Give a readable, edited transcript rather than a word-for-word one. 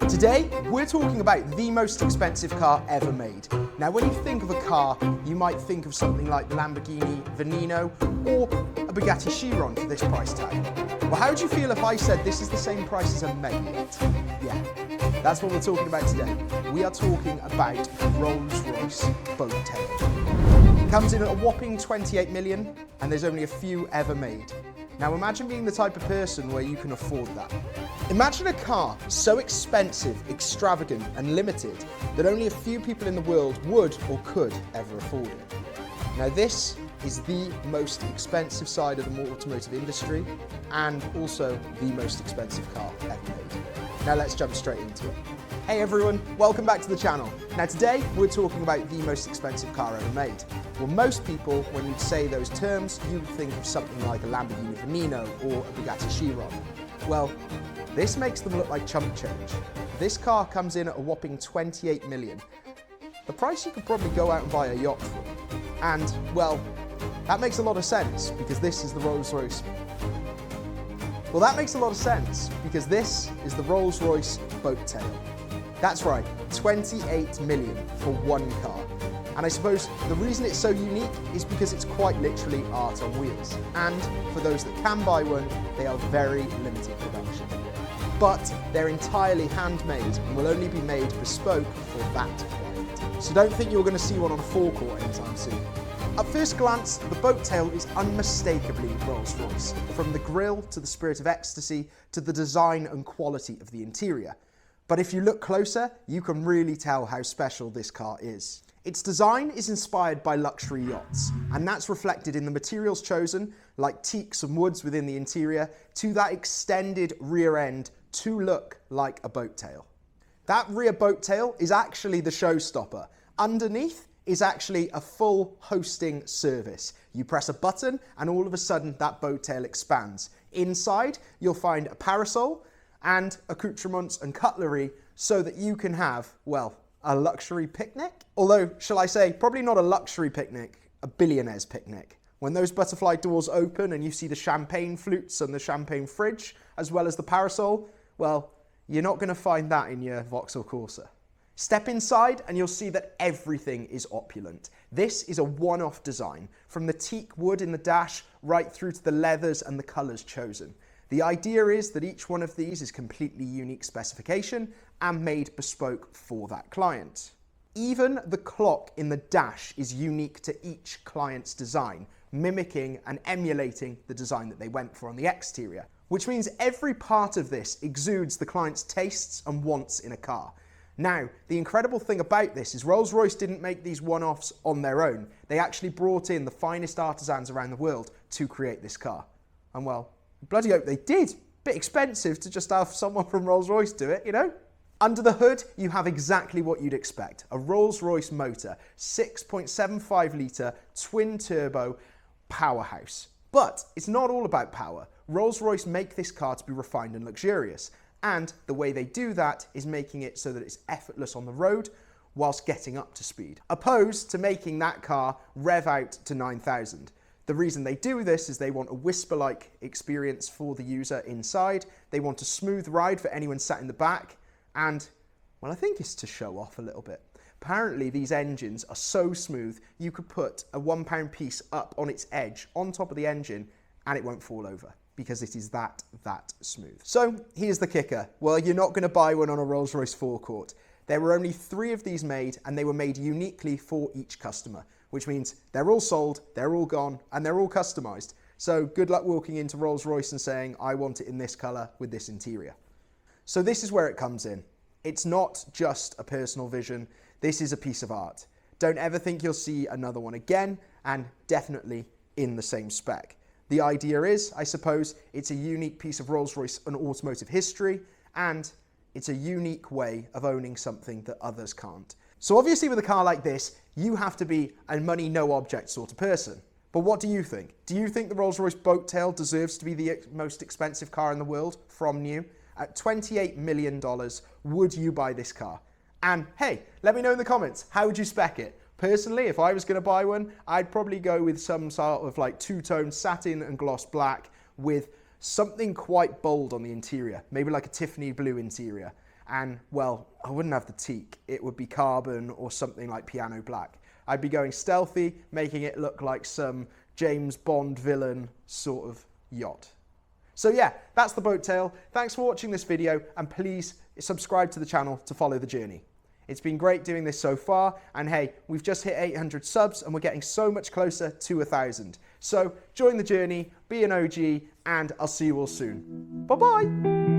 Today, we're talking about the most expensive car ever made. Now, when you think of a car, you might think of something like the Lamborghini Veneno or a Bugatti Chiron for this price tag. Well, how would you feel if I said this is the same price as a Maybach? Yeah, that's what we're talking about today. We are talking about Rolls-Royce Boat Tail. Comes in at a whopping 28 million, and there's only a few ever made. Now imagine being the type of person where you can afford that. Imagine a car so expensive, extravagant and limited that only a few people in the world would or could ever afford it. Now this is the most expensive side of the automotive industry and also the most expensive car ever made. Now let's jump straight into it. Hey everyone, welcome back to the channel. Now today we're talking about the most expensive car ever made. Well, most people, when you say those terms, you would think of something like a Lamborghini Veneno or a Bugatti Chiron. Well, this makes them look like chump change. This car comes in at a whopping 28 million. The price you could probably go out and buy a yacht for. And, well, that makes a lot of sense because this is the Rolls-Royce. Well, that makes a lot of sense because this is the Rolls-Royce Boat Tail. That's right, 28 million for one car. And I suppose the reason it's so unique is because it's quite literally art on wheels. And for those that can buy one, they are very limited production. But they're entirely handmade and will only be made bespoke for that client. So don't think you're going to see one on a forecourt anytime soon. At first glance, the Boat Tail is unmistakably Rolls-Royce, from the grille to the spirit of ecstasy to the design and quality of the interior. But if you look closer, you can really tell how special this car is. Its design is inspired by luxury yachts, and that's reflected in the materials chosen, like teaks and woods within the interior, to that extended rear end to look like a boat tail. That rear boat tail is actually the showstopper. Underneath is actually a full hosting service. You press a button and all of a sudden that boat tail expands. Inside, you'll find a parasol and accoutrements and cutlery so that you can have, well, a luxury picnic? Although, shall I say, probably not a luxury picnic, a billionaire's picnic. When those butterfly doors open and you see the champagne flutes and the champagne fridge, as well as the parasol, well, you're not going to find that in your Vauxhall Corsa. Step inside and you'll see that everything is opulent. This is a one-off design, from the teak wood in the dash right through to the leathers and the colours chosen. The idea is that each one of these is completely unique specification and made bespoke for that client. Even the clock in the dash is unique to each client's design, mimicking and emulating the design that they went for on the exterior, which means every part of this exudes the client's tastes and wants in a car. Now, the incredible thing about this is Rolls-Royce didn't make these one-offs on their own. They actually brought in the finest artisans around the world to create this car. And well, bloody hope they did. Bit expensive to just have someone from Rolls-Royce do it, you know? Under the hood, you have exactly what you'd expect. A Rolls-Royce motor, 6.75 litre, twin turbo powerhouse. But it's not all about power. Rolls-Royce make this car to be refined and luxurious. And the way they do that is making it so that it's effortless on the road whilst getting up to speed, opposed to making that car rev out to 9,000. The reason they do this is they want a whisper-like experience for the user inside. They want a smooth ride for anyone sat in the back. And, well, I think it's to show off a little bit. Apparently, these engines are so smooth, you could put a £1 piece up on its edge, on top of the engine, and it won't fall over, because it is that smooth. So, here's the kicker. Well, you're not going to buy one on a Rolls-Royce forecourt. There were only 3 of these made, and they were made uniquely for each customer, which means they're all sold, they're all gone, and they're all customized. So good luck walking into Rolls-Royce and saying, I want it in this color with this interior. So this is where it comes in. It's not just a personal vision. This is a piece of art. Don't ever think you'll see another one again, and definitely in the same spec. The idea is, I suppose, it's a unique piece of Rolls-Royce and automotive history, and it's a unique way of owning something that others can't. So obviously with a car like this, you have to be a money no object sort of person. But what do you think? Do you think the Rolls-Royce Boat Tail deserves to be the most expensive car in the world from new? At $28 million, would you buy this car? And hey, let me know in the comments, how would you spec it? Personally, if I was going to buy one, I'd probably go with some sort of like two-tone satin and gloss black with something quite bold on the interior, maybe like a Tiffany blue interior. and, well, I wouldn't have the teak. It would be carbon or something like piano black. I'd be going stealthy, making it look like some James Bond villain sort of yacht. So yeah, that's the Boat Tail. Thanks for watching this video, and please subscribe to the channel to follow the journey. It's been great doing this so far, and hey, we've just hit 800 subs and we're getting so much closer to 1,000. So join the journey, be an OG, and I'll see you all soon. Bye-bye.